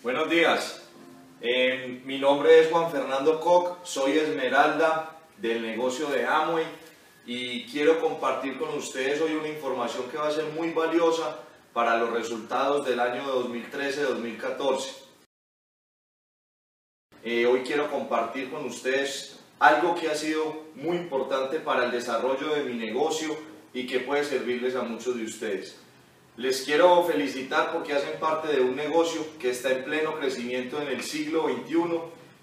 Buenos días, mi nombre es Juan Fernando Koch, soy Esmeralda del negocio de Amway y quiero compartir con ustedes hoy una información que va a ser muy valiosa para los resultados del año 2013-2014. Hoy quiero compartir con ustedes algo que ha sido muy importante para el desarrollo de mi negocio y que puede servirles a muchos de ustedes. Les quiero felicitar porque hacen parte de un negocio que está en pleno crecimiento en el siglo XXI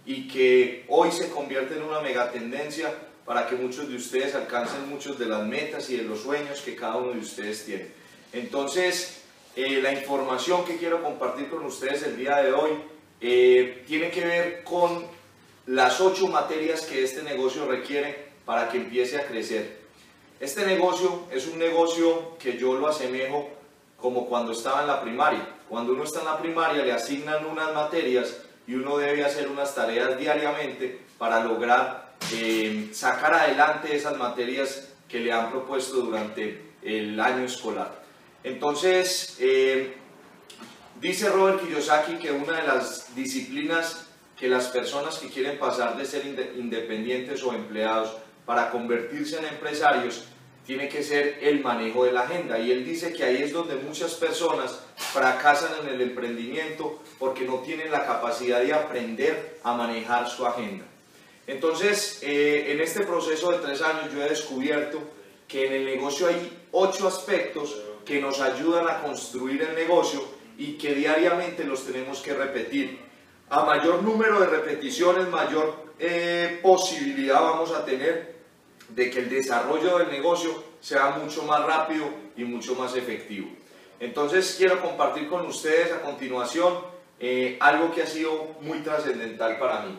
y que hoy se convierte en una megatendencia para que muchos de ustedes alcancen muchas de las metas y de los sueños que cada uno de ustedes tiene. Entonces, la información que quiero compartir con ustedes el día de hoy tiene que ver con las 8 materias que este negocio requiere para que empiece a crecer. Este negocio es un negocio que yo lo asemejo como cuando estaba en la primaria. Cuando uno está en la primaria le asignan unas materias y uno debe hacer unas tareas diariamente para lograr sacar adelante esas materias que le han propuesto durante el año escolar. Entonces, dice Robert Kiyosaki que una de las disciplinas que las personas que quieren pasar de ser independientes o empleados para convertirse en empresarios tiene que ser el manejo de la agenda, y él dice que ahí es donde muchas personas fracasan en el emprendimiento porque no tienen la capacidad de aprender a manejar su agenda. Entonces, en este proceso de 3 años yo he descubierto que en el negocio hay 8 aspectos que nos ayudan a construir el negocio y que diariamente los tenemos que repetir. A mayor número de repeticiones, mayor posibilidad vamos a tener de que el desarrollo del negocio sea mucho más rápido y mucho más efectivo. Entonces quiero compartir con ustedes a continuación algo que ha sido muy trascendental para mí.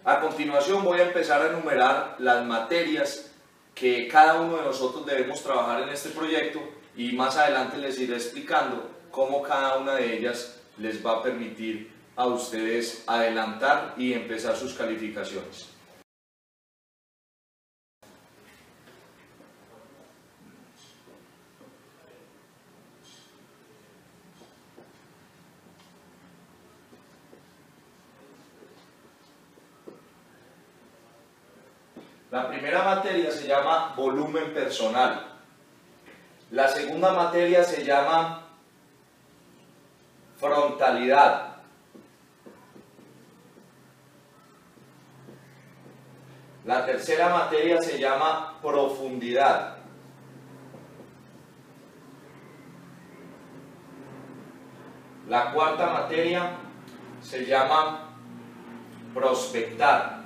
A continuación voy a empezar a enumerar las materias que cada uno de nosotros debemos trabajar en este proyecto y más adelante les iré explicando cómo cada una de ellas les va a permitir a ustedes adelantar y empezar sus calificaciones. La primera materia se llama volumen personal. La segunda materia se llama frontalidad. La tercera materia se llama profundidad. La cuarta materia se llama prospectar.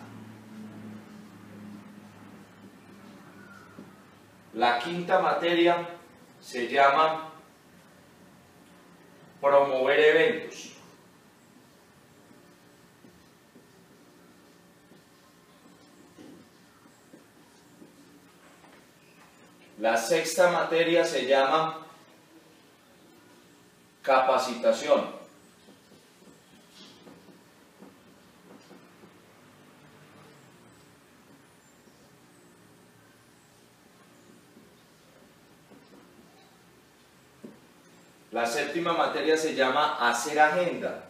La quinta materia se llama promover eventos. La sexta materia se llama capacitación. La séptima materia se llama hacer agenda.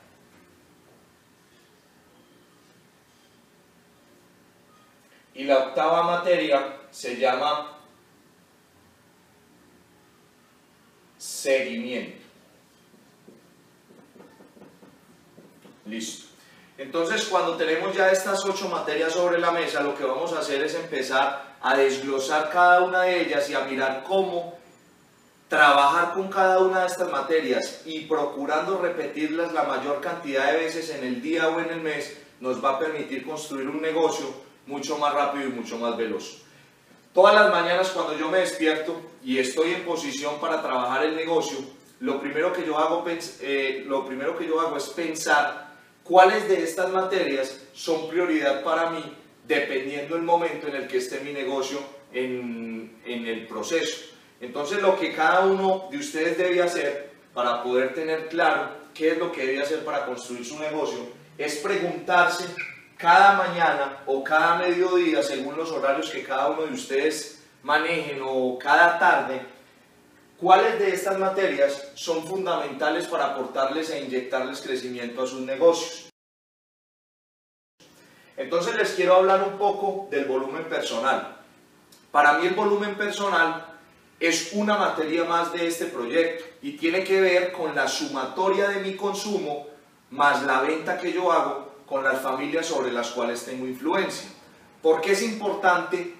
Y la octava materia se llama seguimiento. Listo. Entonces, cuando tenemos ya estas 8 materias sobre la mesa, lo que vamos a hacer es empezar a desglosar cada una de ellas y a mirar cómo trabajar con cada una de estas materias y procurando repetirlas la mayor cantidad de veces en el día o en el mes nos va a permitir construir un negocio mucho más rápido y mucho más veloz. Todas las mañanas cuando yo me despierto y estoy en posición para trabajar el negocio, lo primero que yo hago es pensar cuáles de estas materias son prioridad para mí dependiendo del momento en el que esté mi negocio en el proceso. Entonces lo que cada uno de ustedes debe hacer para poder tener claro qué es lo que debe hacer para construir su negocio es preguntarse cada mañana o cada mediodía, según los horarios que cada uno de ustedes manejen, o cada tarde, ¿Cuáles de estas materias son fundamentales para aportarles e inyectarles crecimiento a sus negocios? Entonces les quiero hablar un poco del volumen personal. Para mí el volumen personal es una materia más de este proyecto y tiene que ver con la sumatoria de mi consumo más la venta que yo hago con las familias sobre las cuales tengo influencia. ¿Por qué es importante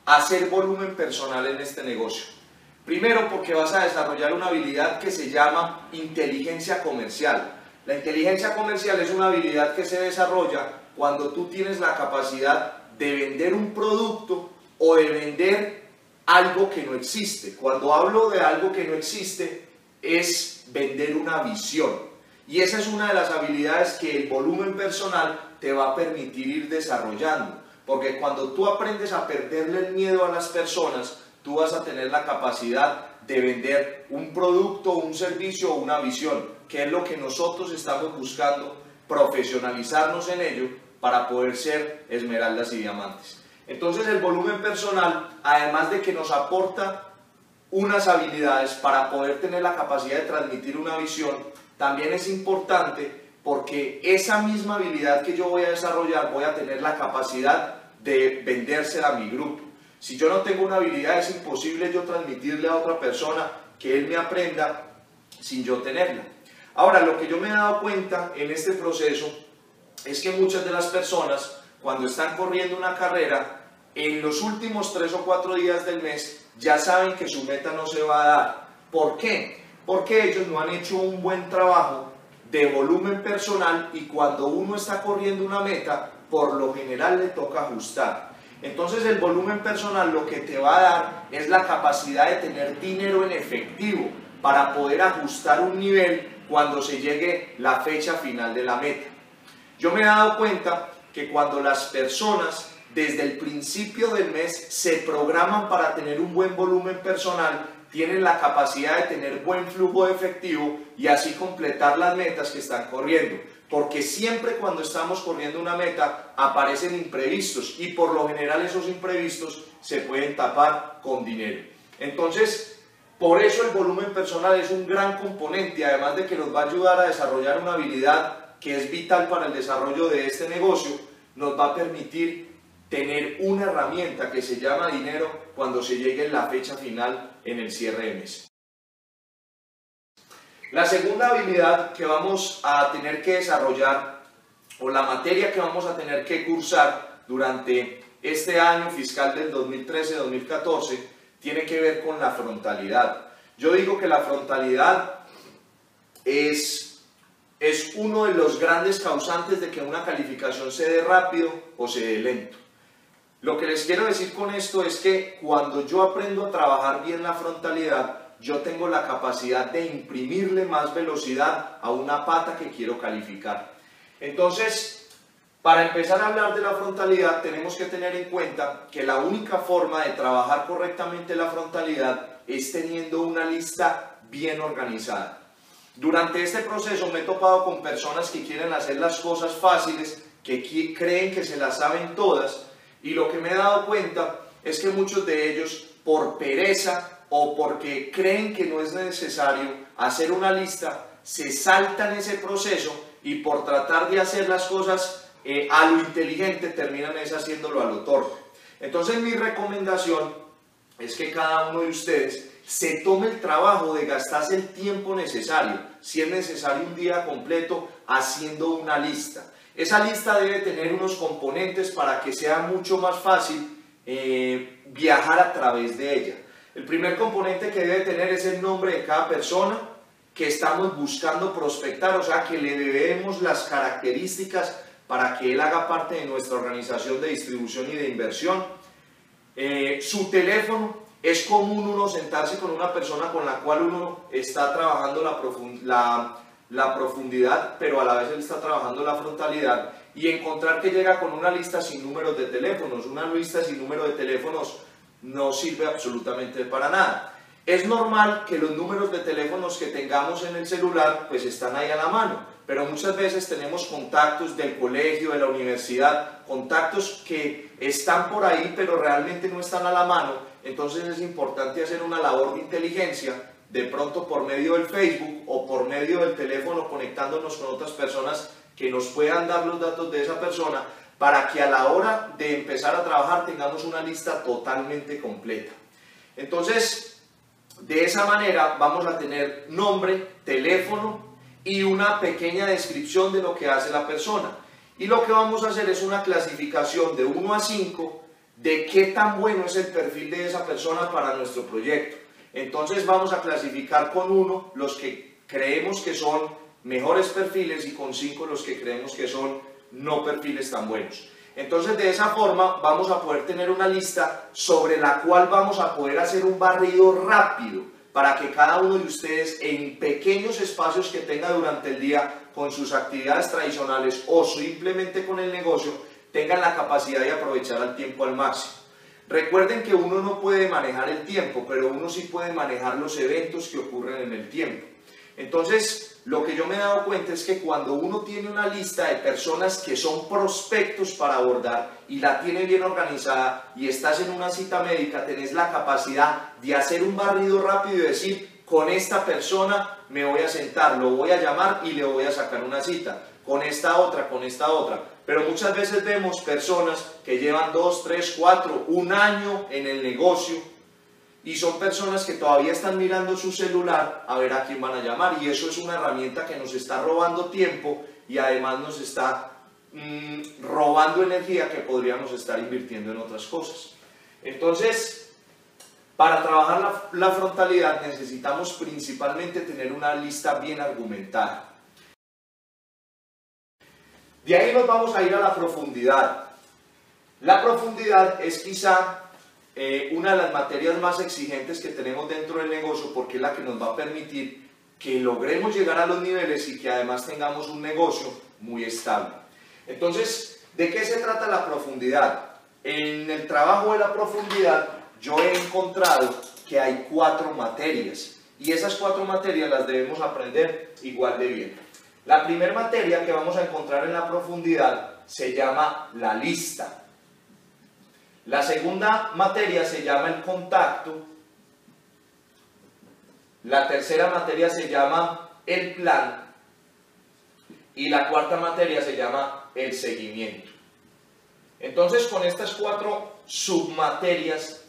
hacer volumen personal en este negocio? Primero, porque vas a desarrollar una habilidad que se llama inteligencia comercial. La inteligencia comercial es una habilidad que se desarrolla cuando tú tienes la capacidad de vender un producto o de vender algo que no existe. Cuando hablo de algo que no existe, es vender una visión. Y esa es una de las habilidades que el volumen personal te va a permitir ir desarrollando. Porque cuando tú aprendes a perderle el miedo a las personas, tú vas a tener la capacidad de vender un producto, un servicio o una visión, que es lo que nosotros estamos buscando, profesionalizarnos en ello para poder ser esmeraldas y diamantes. Entonces el volumen personal, además de que nos aporta unas habilidades para poder tener la capacidad de transmitir una visión, también es importante porque esa misma habilidad que yo voy a desarrollar, voy a tener la capacidad de vendérsela a mi grupo. Si yo no tengo una habilidad, es imposible yo transmitirle a otra persona que él me aprenda sin yo tenerla. Ahora, lo que yo me he dado cuenta en este proceso es que muchas de las personas, cuando están corriendo una carrera, en los últimos 3 o 4 días del mes, ya saben que su meta no se va a dar. ¿Por qué? Porque ellos no han hecho un buen trabajo de volumen personal y cuando uno está corriendo una meta, por lo general le toca ajustar. Entonces el volumen personal lo que te va a dar es la capacidad de tener dinero en efectivo para poder ajustar un nivel cuando se llegue la fecha final de la meta. Yo me he dado cuenta que cuando las personas desde el principio del mes se programan para tener un buen volumen personal, tienen la capacidad de tener buen flujo de efectivo y así completar las metas que están corriendo. Porque siempre cuando estamos corriendo una meta aparecen imprevistos y por lo general esos imprevistos se pueden tapar con dinero. Entonces, por eso el volumen personal es un gran componente, además de que nos va a ayudar a desarrollar una habilidad que es vital para el desarrollo de este negocio, nos va a permitir tener una herramienta que se llama dinero cuando se llegue la fecha final en el cierre de mes. La segunda habilidad que vamos a tener que desarrollar, o la materia que vamos a tener que cursar durante este año fiscal del 2013-2014, tiene que ver con la frontalidad. Yo digo que la frontalidad es uno de los grandes causantes de que una calificación se dé rápido o se dé lento. Lo que les quiero decir con esto es que cuando yo aprendo a trabajar bien la frontalidad, yo tengo la capacidad de imprimirle más velocidad a una pata que quiero calificar. Entonces, para empezar a hablar de la frontalidad, tenemos que tener en cuenta que la única forma de trabajar correctamente la frontalidad es teniendo una lista bien organizada. Durante este proceso me he topado con personas que quieren hacer las cosas fáciles, que creen que se las saben todas, y lo que me he dado cuenta es que muchos de ellos, por pereza o porque creen que no es necesario hacer una lista, se saltan ese proceso y por tratar de hacer las cosas a lo inteligente terminan haciéndolo a lo torpe. Entonces mi recomendación es que cada uno de ustedes se tome el trabajo de gastarse el tiempo necesario, si es necesario un día completo, haciendo una lista. Esa lista debe tener unos componentes para que sea mucho más fácil viajar a través de ella. El primer componente que debe tener es el nombre de cada persona que estamos buscando prospectar, o sea que le debemos las características para que él haga parte de nuestra organización de distribución y de inversión. Su teléfono, es común uno sentarse con una persona con la cual uno está trabajando la profundidad, pero a la vez él está trabajando la frontalidad y encontrar que llega con una lista sin números de teléfonos. Una lista sin número de teléfonos no sirve absolutamente para nada. Es normal que los números de teléfonos que tengamos en el celular pues están ahí a la mano, pero muchas veces tenemos contactos del colegio, de la universidad, contactos que están por ahí pero realmente no están a la mano. entonces es importante hacer una labor de inteligencia, de pronto por medio del Facebook o por medio del teléfono, conectándonos con otras personas que nos puedan dar los datos de esa persona, para que a la hora de empezar a trabajar tengamos una lista totalmente completa. Entonces, de esa manera vamos a tener nombre, teléfono y una pequeña descripción de lo que hace la persona. Y lo que vamos a hacer es una clasificación de 1 a 5 de qué tan bueno es el perfil de esa persona para nuestro proyecto. Entonces vamos a clasificar con 1 los que creemos que son mejores perfiles y con 5 los que creemos que son no perfiles tan buenos. Entonces de esa forma vamos a poder tener una lista sobre la cual vamos a poder hacer un barrido rápido para que cada uno de ustedes en pequeños espacios que tenga durante el día con sus actividades tradicionales o simplemente con el negocio tengan la capacidad de aprovechar el tiempo al máximo. Recuerden que uno no puede manejar el tiempo, pero uno sí puede manejar los eventos que ocurren en el tiempo. Entonces, lo que yo me he dado cuenta es que cuando uno tiene una lista de personas que son prospectos para abordar y la tiene bien organizada y estás en una cita médica, tenés la capacidad de hacer un barrido rápido y decir, con esta persona me voy a sentar, lo voy a llamar y le voy a sacar una cita, con esta otra. Pero muchas veces vemos personas que llevan 2, 3, 4, un año en el negocio, y son personas que todavía están mirando su celular a ver a quién van a llamar, y eso es una herramienta que nos está robando tiempo y además nos está robando energía que podríamos estar invirtiendo en otras cosas. Entonces, para trabajar la frontalidad necesitamos principalmente tener una lista bien argumentada. De ahí nos vamos a ir a la profundidad. La profundidad es quizá una de las materias más exigentes que tenemos dentro del negocio, porque es la que nos va a permitir que logremos llegar a los niveles y que además tengamos un negocio muy estable. Entonces, ¿de qué se trata la profundidad? En el trabajo de la profundidad yo he encontrado que hay 4 materias y esas 4 materias las debemos aprender igual de bien. La primera materia que vamos a encontrar en la profundidad se llama la lista. La segunda materia se llama el contacto. La tercera materia se llama el plan. Y la cuarta materia se llama el seguimiento. Entonces, con estas 4 submaterias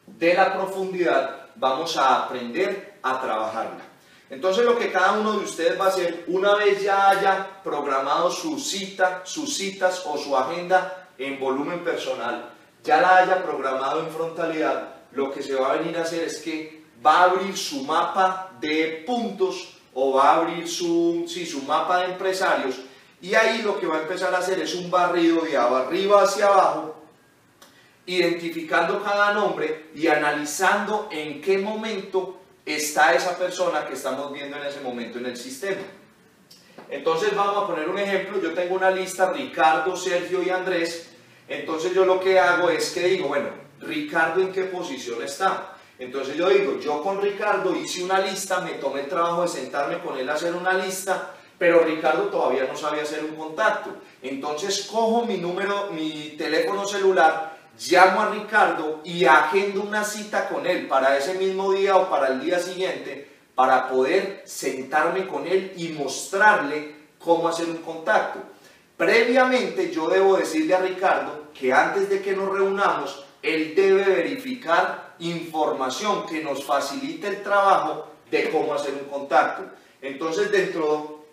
de la profundidad vamos a aprender a trabajarla. Entonces, lo que cada uno de ustedes va a hacer, una vez ya haya programado su cita, sus citas o su agenda en volumen personal, ya la haya programado en frontalidad, lo que se va a venir a hacer es que va a abrir su mapa de puntos o va a abrir su mapa de empresarios, y ahí lo que va a empezar a hacer es un barrido de arriba hacia abajo, identificando cada nombre y analizando en qué momento está esa persona que estamos viendo en ese momento en el sistema. Entonces vamos a poner un ejemplo. Yo tengo una lista: Ricardo, Sergio y Andrés. Entonces yo lo que hago es que digo, bueno, Ricardo ¿en qué posición está? Entonces yo digo, yo con Ricardo hice una lista, me tomé el trabajo de sentarme con él a hacer una lista, pero Ricardo todavía no sabía hacer un contacto. Entonces cojo mi teléfono celular, llamo a Ricardo y agendo una cita con él para ese mismo día o para el día siguiente, para poder sentarme con él y mostrarle cómo hacer un contacto. Previamente yo debo decirle a Ricardo que antes de que nos reunamos, él debe verificar información que nos facilite el trabajo de cómo hacer un contacto. Entonces dentro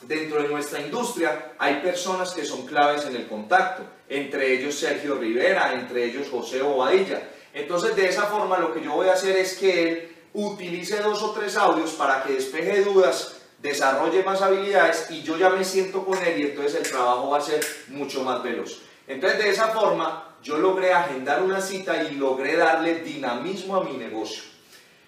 de nuestra industria hay personas que son claves en el contacto, entre ellos Sergio Rivera, entre ellos José Bobadilla. Entonces de esa forma lo que yo voy a hacer es que él utilice 2 o 3 audios para que despeje dudas, desarrolle más habilidades y yo ya me siento con él y entonces el trabajo va a ser mucho más veloz. Entonces de esa forma yo logré agendar una cita y logré darle dinamismo a mi negocio.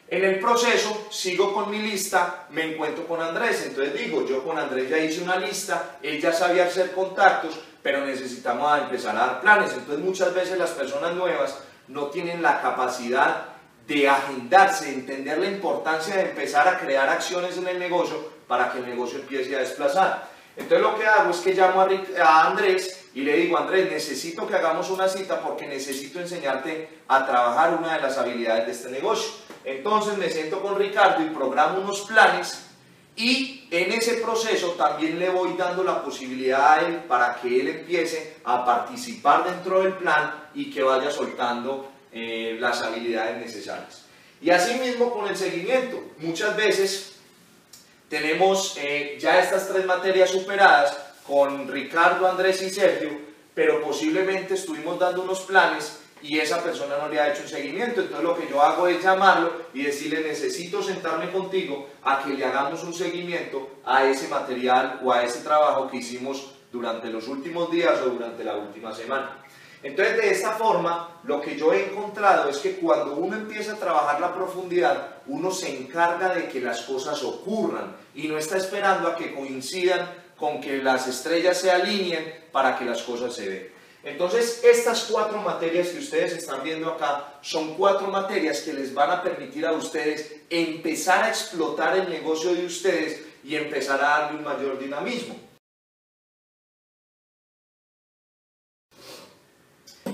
En el proceso sigo con mi lista, me encuentro con Andrés, entonces digo, yo con Andrés ya hice una lista, él ya sabía hacer contactos, pero necesitamos empezar a dar planes. Entonces muchas veces las personas nuevas no tienen la capacidad de agendarse, de entender la importancia de empezar a crear acciones en el negocio para que el negocio empiece a desplazar. Entonces lo que hago es que llamo a Andrés y le digo, Andrés, necesito que hagamos una cita porque necesito enseñarte a trabajar una de las habilidades de este negocio. Entonces me siento con Ricardo y programo unos planes, y en ese proceso también le voy dando la posibilidad a él para que él empiece a participar dentro del plan y que vaya soltando las habilidades necesarias. Y así mismo con el seguimiento. Muchas veces tenemos ya estas 3 materias superadas con Ricardo, Andrés y Sergio, pero posiblemente estuvimos dando unos planes y esa persona no le ha hecho un seguimiento. Entonces lo que yo hago es llamarlo y decirle, necesito sentarme contigo a que le hagamos un seguimiento a ese material o a ese trabajo que hicimos durante los últimos días o durante la última semana. Entonces, de esta forma, lo que yo he encontrado es que cuando uno empieza a trabajar la profundidad, uno se encarga de que las cosas ocurran y no está esperando a que coincidan con que las estrellas se alineen para que las cosas se den. Entonces, estas 4 materias que ustedes están viendo acá son 4 materias que les van a permitir a ustedes empezar a explotar el negocio de ustedes y empezar a darle un mayor dinamismo.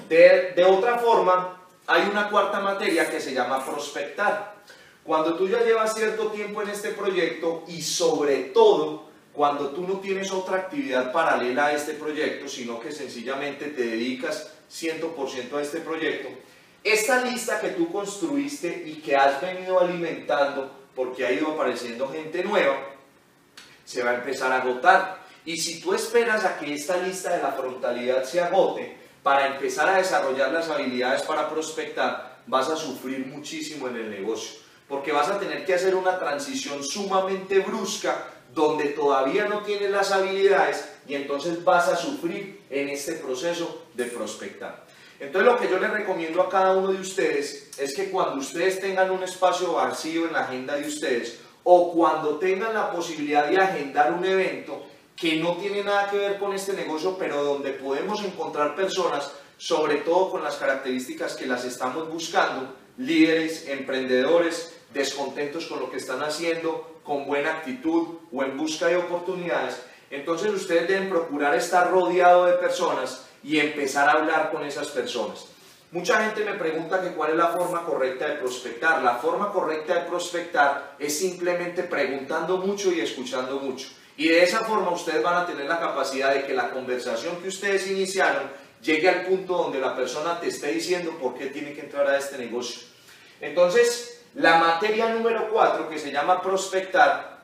De otra forma, hay una 4ª materia que se llama prospectar. Cuando tú ya llevas cierto tiempo en este proyecto y sobre todo cuando tú no tienes otra actividad paralela a este proyecto, sino que sencillamente te dedicas 100% a este proyecto, esta lista que tú construiste y que has venido alimentando porque ha ido apareciendo gente nueva, se va a empezar a agotar. Y si tú esperas a que esta lista de la frontalidad se agote para empezar a desarrollar las habilidades para prospectar, vas a sufrir muchísimo en el negocio, porque vas a tener que hacer una transición sumamente brusca donde todavía no tienes las habilidades y entonces vas a sufrir en este proceso de prospectar. Entonces lo que yo les recomiendo a cada uno de ustedes es que cuando ustedes tengan un espacio vacío en la agenda de ustedes o cuando tengan la posibilidad de agendar un evento que no tiene nada que ver con este negocio, pero donde podemos encontrar personas, sobre todo con las características que las estamos buscando, líderes, emprendedores, descontentos con lo que están haciendo, con buena actitud o en busca de oportunidades, entonces ustedes deben procurar estar rodeado de personas y empezar a hablar con esas personas. Mucha gente me pregunta que cuál es la forma correcta de prospectar. La forma correcta de prospectar es simplemente preguntando mucho y escuchando mucho. Y de esa forma ustedes van a tener la capacidad de que la conversación que ustedes iniciaron llegue al punto donde la persona te esté diciendo por qué tiene que entrar a este negocio. Entonces, la materia número 4, que se llama prospectar,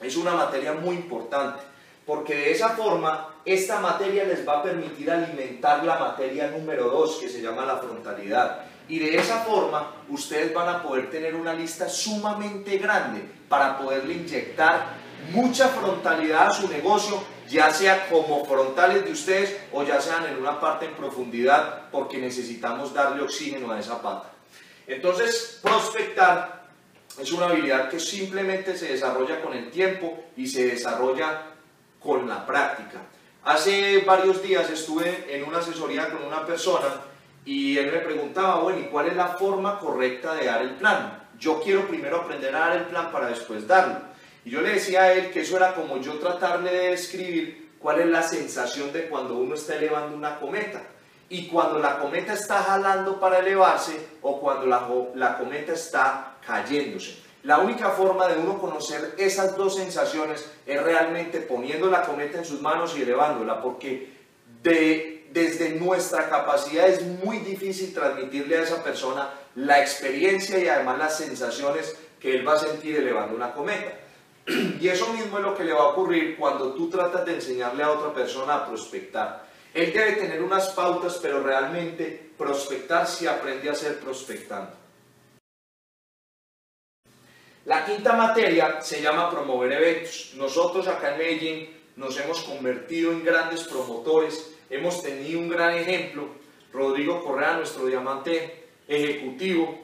es una materia muy importante, porque de esa forma, esta materia les va a permitir alimentar la materia número 2, que se llama la frontalidad. Y de esa forma, ustedes van a poder tener una lista sumamente grande para poderle inyectar mucha frontalidad a su negocio, ya sea como frontales de ustedes o ya sean en una parte en profundidad, porque necesitamos darle oxígeno a esa pata. Entonces, prospectar es una habilidad que simplemente se desarrolla con el tiempo y se desarrolla con la práctica. Hace varios días estuve en una asesoría con una persona y él me preguntaba, bueno, ¿y cuál es la forma correcta de dar el plan? Yo quiero primero aprender a dar el plan para después darlo. Y yo le decía a él que eso era como yo tratarle de describir cuál es la sensación de cuando uno está elevando una cometa. Y cuando la cometa está jalando para elevarse o cuando la cometa está cayéndose. La única forma de uno conocer esas dos sensaciones es realmente poniendo la cometa en sus manos y elevándola, porque desde nuestra capacidad es muy difícil transmitirle a esa persona la experiencia y además las sensaciones que él va a sentir elevando una cometa. Y eso mismo es lo que le va a ocurrir cuando tú tratas de enseñarle a otra persona a prospectar. Él debe tener unas pautas, pero realmente prospectar se aprende a hacer prospectando. La quinta materia se llama promover eventos. Nosotros acá en Medellín nos hemos convertido en grandes promotores, hemos tenido un gran ejemplo. Rodrigo Correa, nuestro diamante ejecutivo,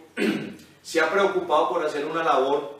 se ha preocupado por hacer una labor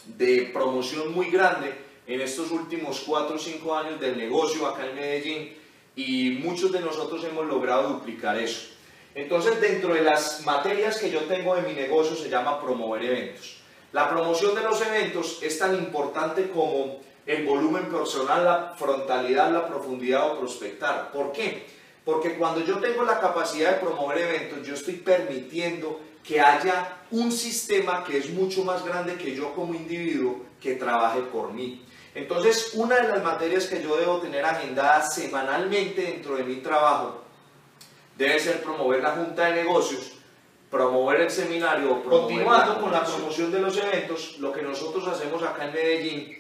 de promoción muy grande en estos últimos 4 o 5 años del negocio acá en Medellín. Y muchos de nosotros hemos logrado duplicar eso. Entonces, dentro de las materias que yo tengo en mi negocio se llama promover eventos. La promoción de los eventos es tan importante como el volumen personal, la frontalidad, la profundidad o prospectar. ¿Por qué? Porque cuando yo tengo la capacidad de promover eventos, yo estoy permitiendo que haya un sistema que es mucho más grande que yo como individuo que trabaje por mí. Entonces, una de las materias que yo debo tener agendadas semanalmente dentro de mi trabajo debe ser promover la junta de negocios, promover el seminario. Continuando con la promoción de los eventos, lo que nosotros hacemos acá en Medellín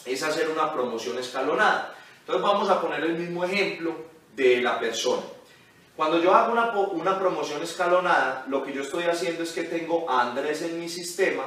es hacer una promoción escalonada. Entonces vamos a poner el mismo ejemplo de la persona. Cuando yo hago una promoción escalonada, lo que yo estoy haciendo es que tengo a Andrés en mi sistema,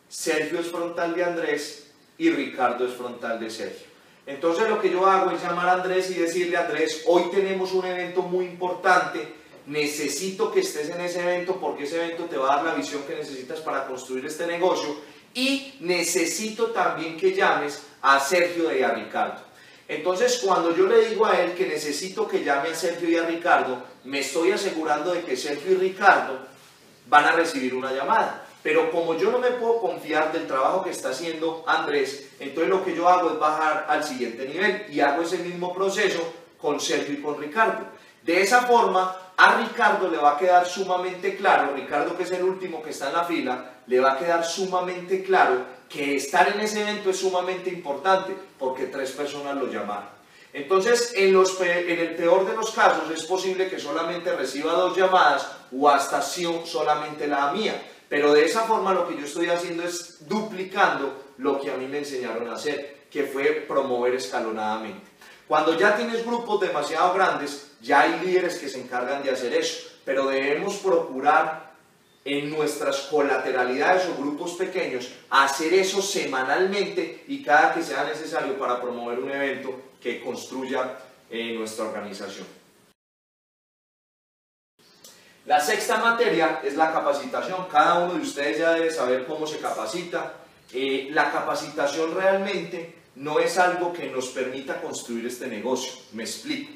Sergio es frontal de Andrés y Ricardo es frontal de Sergio. Entonces lo que yo hago es llamar a Andrés y decirle: Andrés, hoy tenemos un evento muy importante, necesito que estés en ese evento porque ese evento te va a dar la visión que necesitas para construir este negocio, y necesito también que llames a Sergio y a Ricardo. Entonces, cuando yo le digo a él que necesito que llame a Sergio y a Ricardo, me estoy asegurando de que Sergio y Ricardo van a recibir una llamada. Pero como yo no me puedo confiar del trabajo que está haciendo Andrés, entonces lo que yo hago es bajar al siguiente nivel y hago ese mismo proceso con Sergio y con Ricardo. De esa forma, a Ricardo le va a quedar sumamente claro, Ricardo, que es el último que está en la fila, le va a quedar sumamente claro que estar en ese evento es sumamente importante porque 3 personas lo llamaron. Entonces, en el peor de los casos es posible que solamente reciba 2 llamadas o hasta solamente la mía. Pero de esa forma lo que yo estoy haciendo es duplicando lo que a mí me enseñaron a hacer, que fue promover escalonadamente. Cuando ya tienes grupos demasiado grandes, ya hay líderes que se encargan de hacer eso, pero debemos procurar en nuestras colateralidades o grupos pequeños hacer eso semanalmente y cada que sea necesario para promover un evento que construya nuestra organización. La sexta materia es la capacitación. Cada uno de ustedes ya debe saber cómo se capacita. La capacitación realmente no es algo que nos permita construir este negocio. Me explico.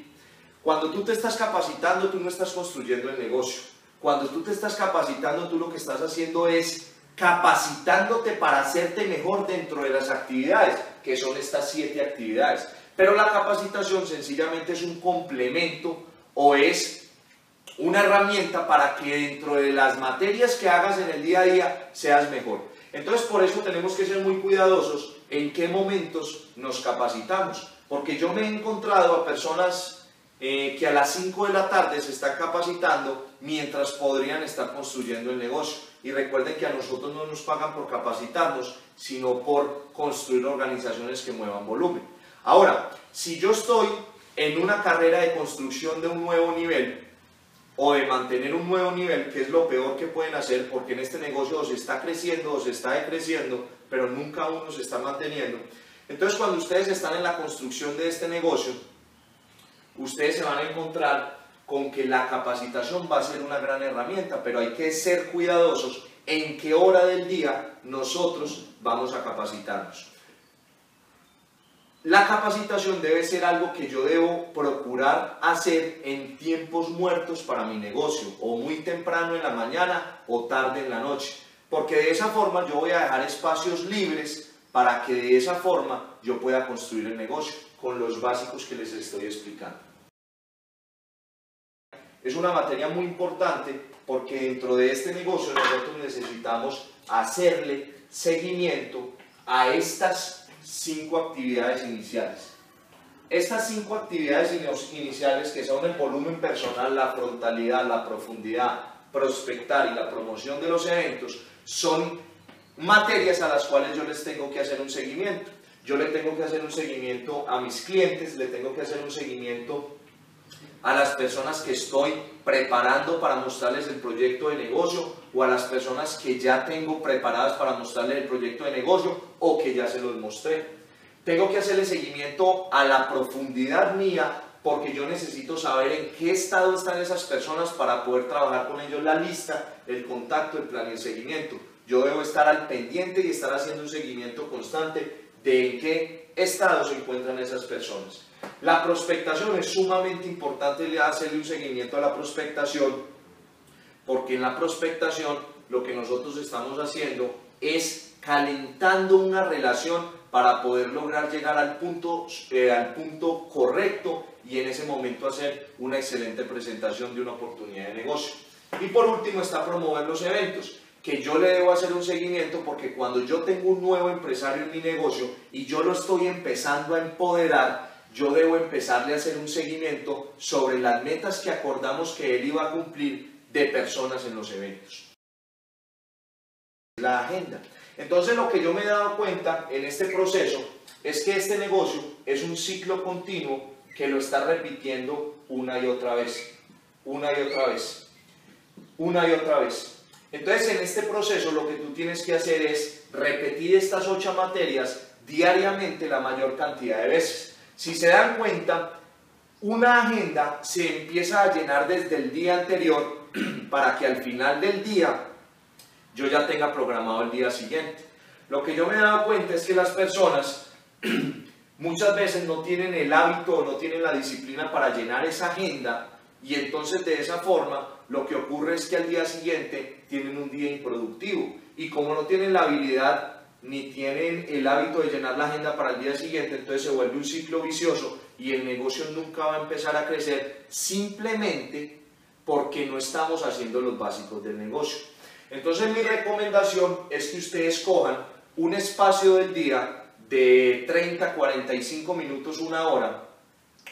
Cuando tú te estás capacitando, tú no estás construyendo el negocio. Cuando tú te estás capacitando, tú lo que estás haciendo es capacitándote para hacerte mejor dentro de las actividades, que son estas 7 actividades. Pero la capacitación sencillamente es un complemento o es una herramienta para que dentro de las materias que hagas en el día a día seas mejor. Entonces, por eso tenemos que ser muy cuidadosos en qué momentos nos capacitamos, porque yo me he encontrado a personas que a las 5 de la tarde se están capacitando mientras podrían estar construyendo el negocio. Y recuerden que a nosotros no nos pagan por capacitarnos, sino por construir organizaciones que muevan volumen. Ahora, si yo estoy en una carrera de construcción de un nuevo nivel, o de mantener un nuevo nivel, que es lo peor que pueden hacer, porque en este negocio o se está creciendo o se está decreciendo, pero nunca uno se está manteniendo. Entonces, cuando ustedes están en la construcción de este negocio, ustedes se van a encontrar con que la capacitación va a ser una gran herramienta, pero hay que ser cuidadosos en qué hora del día nosotros vamos a capacitarnos. La capacitación debe ser algo que yo debo procurar hacer en tiempos muertos para mi negocio, o muy temprano en la mañana o tarde en la noche, porque de esa forma yo voy a dejar espacios libres para que de esa forma yo pueda construir el negocio con los básicos que les estoy explicando. Es una materia muy importante porque dentro de este negocio nosotros necesitamos hacerle seguimiento a estas 5 actividades iniciales. Estas 5 actividades iniciales, que son el volumen personal, la frontalidad, la profundidad, prospectar y la promoción de los eventos, son materias a las cuales yo les tengo que hacer un seguimiento. Yo le tengo que hacer un seguimiento a mis clientes, le tengo que hacer un seguimiento a las personas que estoy preparando para mostrarles el proyecto de negocio, o a las personas que ya tengo preparadas para mostrarles el proyecto de negocio o que ya se los mostré. Tengo que hacerle seguimiento a la profundidad mía, porque yo necesito saber en qué estado están esas personas para poder trabajar con ellos la lista, el contacto, el plan y el seguimiento. Yo debo estar al pendiente y estar haciendo un seguimiento constante de en qué estado se encuentran esas personas. La prospectación es sumamente importante hacerle un seguimiento a la prospectación, porque en la prospectación lo que nosotros estamos haciendo es calentando una relación para poder lograr llegar al punto correcto y en ese momento hacer una excelente presentación de una oportunidad de negocio. Y por último está promover los eventos, que yo le debo hacer un seguimiento porque cuando yo tengo un nuevo empresario en mi negocio y yo lo estoy empezando a empoderar, yo debo empezarle a hacer un seguimiento sobre las metas que acordamos que él iba a cumplir de personas en los eventos. La agenda. Entonces lo que yo me he dado cuenta en este proceso es que este negocio es un ciclo continuo que lo está repitiendo una y otra vez, una y otra vez, una y otra vez. Entonces en este proceso lo que tú tienes que hacer es repetir estas 8 materias diariamente la mayor cantidad de veces. Si se dan cuenta, una agenda se empieza a llenar desde el día anterior para que al final del día yo ya tenga programado el día siguiente. Lo que yo me he dado cuenta es que las personas muchas veces no tienen el hábito o no tienen la disciplina para llenar esa agenda y entonces de esa forma lo que ocurre es que al día siguiente tienen un día improductivo y como no tienen la habilidad ni tienen el hábito de llenar la agenda para el día siguiente, entonces se vuelve un ciclo vicioso y el negocio nunca va a empezar a crecer simplemente porque no estamos haciendo los básicos del negocio. Entonces mi recomendación es que ustedes cojan un espacio del día de 30, 45 minutos, una hora,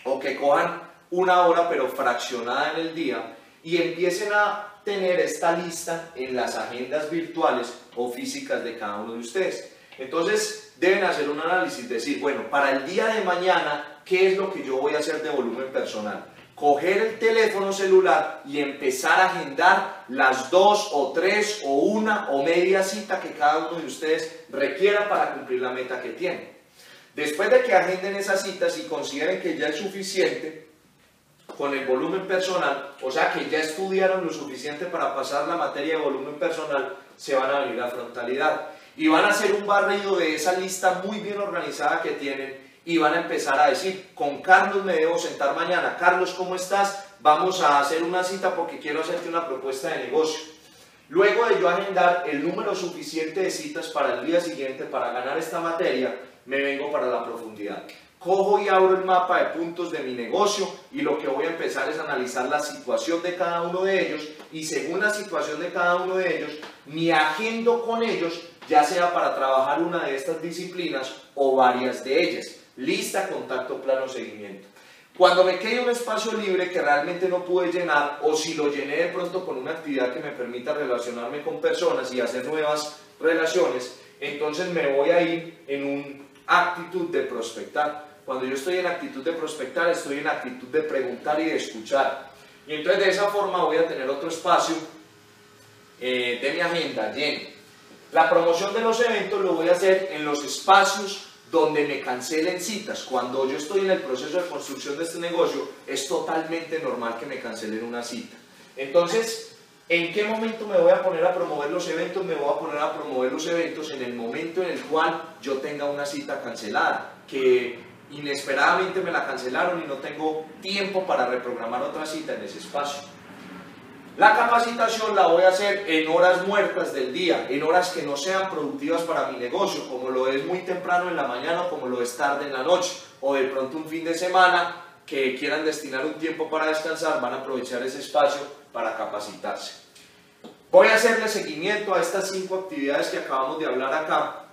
o que cojan una hora pero fraccionada en el día y empiecen a tener esta lista en las agendas virtuales o físicas de cada uno de ustedes. Entonces deben hacer un análisis, decir, bueno, para el día de mañana, ¿qué es lo que yo voy a hacer de volumen personal? Coger el teléfono celular y empezar a agendar las 2 o 3 o 1 o media cita que cada uno de ustedes requiera para cumplir la meta que tienen. Después de que agenden esas citas y consideren que ya es suficiente con el volumen personal, o sea que ya estudiaron lo suficiente para pasar la materia de volumen personal, se van a venir a frontalidad y van a hacer un barrido de esa lista muy bien organizada que tienen y van a empezar a decir, con Carlos me debo sentar mañana. Carlos, ¿cómo estás? Vamos a hacer una cita porque quiero hacerte una propuesta de negocio. Luego de yo agendar el número suficiente de citas para el día siguiente para ganar esta materia, me vengo para la profundidad. Cojo y abro el mapa de puntos de mi negocio y lo que voy a empezar es analizar la situación de cada uno de ellos y según la situación de cada uno de ellos, me agendo con ellos, ya sea para trabajar una de estas disciplinas o varias de ellas. Lista, contacto, plano, seguimiento. Cuando me quede un espacio libre que realmente no pude llenar o si lo llené de pronto con una actividad que me permita relacionarme con personas y hacer nuevas relaciones, entonces me voy a ir en una actitud de prospectar. Cuando yo estoy en actitud de prospectar, estoy en actitud de preguntar y de escuchar. Y entonces de esa forma voy a tener otro espacio de mi agenda lleno. La promoción de los eventos lo voy a hacer en los espacios donde me cancelen citas. Cuando yo estoy en el proceso de construcción de este negocio, es totalmente normal que me cancelen una cita. Entonces, ¿en qué momento me voy a poner a promover los eventos? Me voy a poner a promover los eventos en el momento en el cual yo tenga una cita cancelada, que inesperadamente me la cancelaron y no tengo tiempo para reprogramar otra cita en ese espacio. La capacitación la voy a hacer en horas muertas del día, en horas que no sean productivas para mi negocio, como lo es muy temprano en la mañana o como lo es tarde en la noche, o de pronto un fin de semana que quieran destinar un tiempo para descansar, van a aprovechar ese espacio para capacitarse. Voy a hacerle seguimiento a estas 5 actividades que acabamos de hablar acá.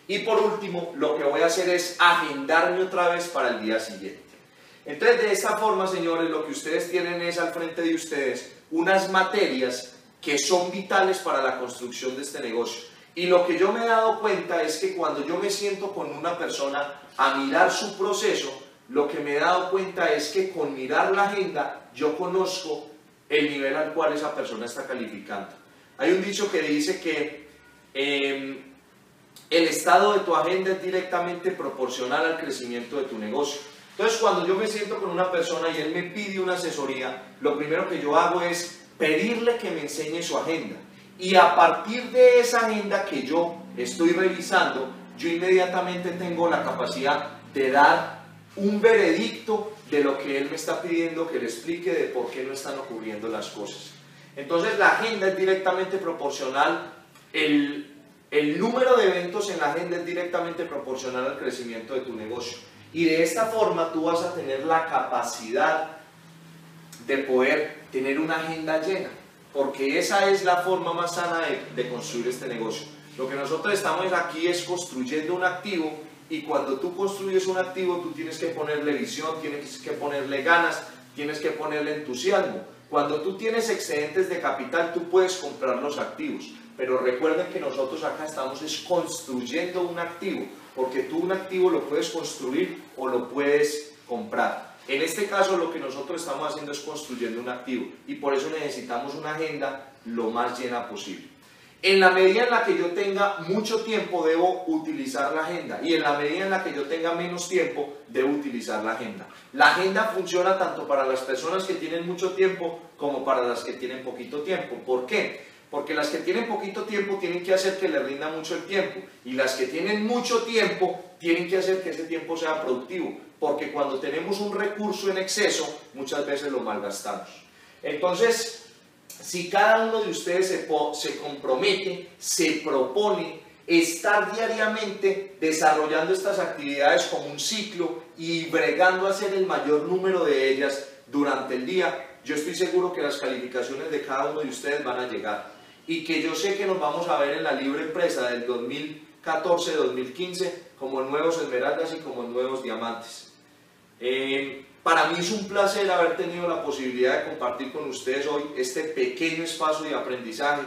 Y por último, lo que voy a hacer es agendarme otra vez para el día siguiente. Entonces, de esta forma, señores, lo que ustedes tienen es al frente de ustedes unas materias que son vitales para la construcción de este negocio. Y lo que yo me he dado cuenta es que cuando yo me siento con una persona a mirar su proceso, lo que me he dado cuenta es que con mirar la agenda, yo conozco el nivel al cual esa persona está calificando. Hay un dicho que dice que el estado de tu agenda es directamente proporcional al crecimiento de tu negocio. Entonces, cuando yo me siento con una persona y él me pide una asesoría, lo primero que yo hago es pedirle que me enseñe su agenda. Y a partir de esa agenda que yo estoy revisando, yo inmediatamente tengo la capacidad de dar un veredicto de lo que él me está pidiendo que le explique de por qué no están ocurriendo las cosas. Entonces, la agenda es directamente proporcional El número de eventos en la agenda es directamente proporcional al crecimiento de tu negocio. Y de esta forma tú vas a tener la capacidad de poder tener una agenda llena, porque esa es la forma más sana de construir este negocio. Lo que nosotros estamos aquí es construyendo un activo, y cuando tú construyes un activo tú tienes que ponerle visión, tienes que ponerle ganas, tienes que ponerle entusiasmo. Cuando tú tienes excedentes de capital tú puedes comprar los activos, pero recuerden que nosotros acá estamos construyendo un activo, porque tú un activo lo puedes construir o lo puedes comprar. En este caso lo que nosotros estamos haciendo es construyendo un activo, y por eso necesitamos una agenda lo más llena posible. En la medida en la que yo tenga mucho tiempo debo utilizar la agenda, y en la medida en la que yo tenga menos tiempo debo utilizar la agenda. La agenda funciona tanto para las personas que tienen mucho tiempo como para las que tienen poquito tiempo. ¿Por qué? Porque las que tienen poquito tiempo tienen que hacer que les rinda mucho el tiempo, y las que tienen mucho tiempo tienen que hacer que ese tiempo sea productivo, porque cuando tenemos un recurso en exceso muchas veces lo malgastamos. Entonces, si cada uno de ustedes se compromete, se propone estar diariamente desarrollando estas actividades como un ciclo y bregando a hacer el mayor número de ellas durante el día, yo estoy seguro que las calificaciones de cada uno de ustedes van a llegar, y que yo sé que nos vamos a ver en la Libre Empresa del 2014-2015 como nuevos esmeraldas y como nuevos diamantes. Para mí es un placer haber tenido la posibilidad de compartir con ustedes hoy este pequeño espacio de aprendizaje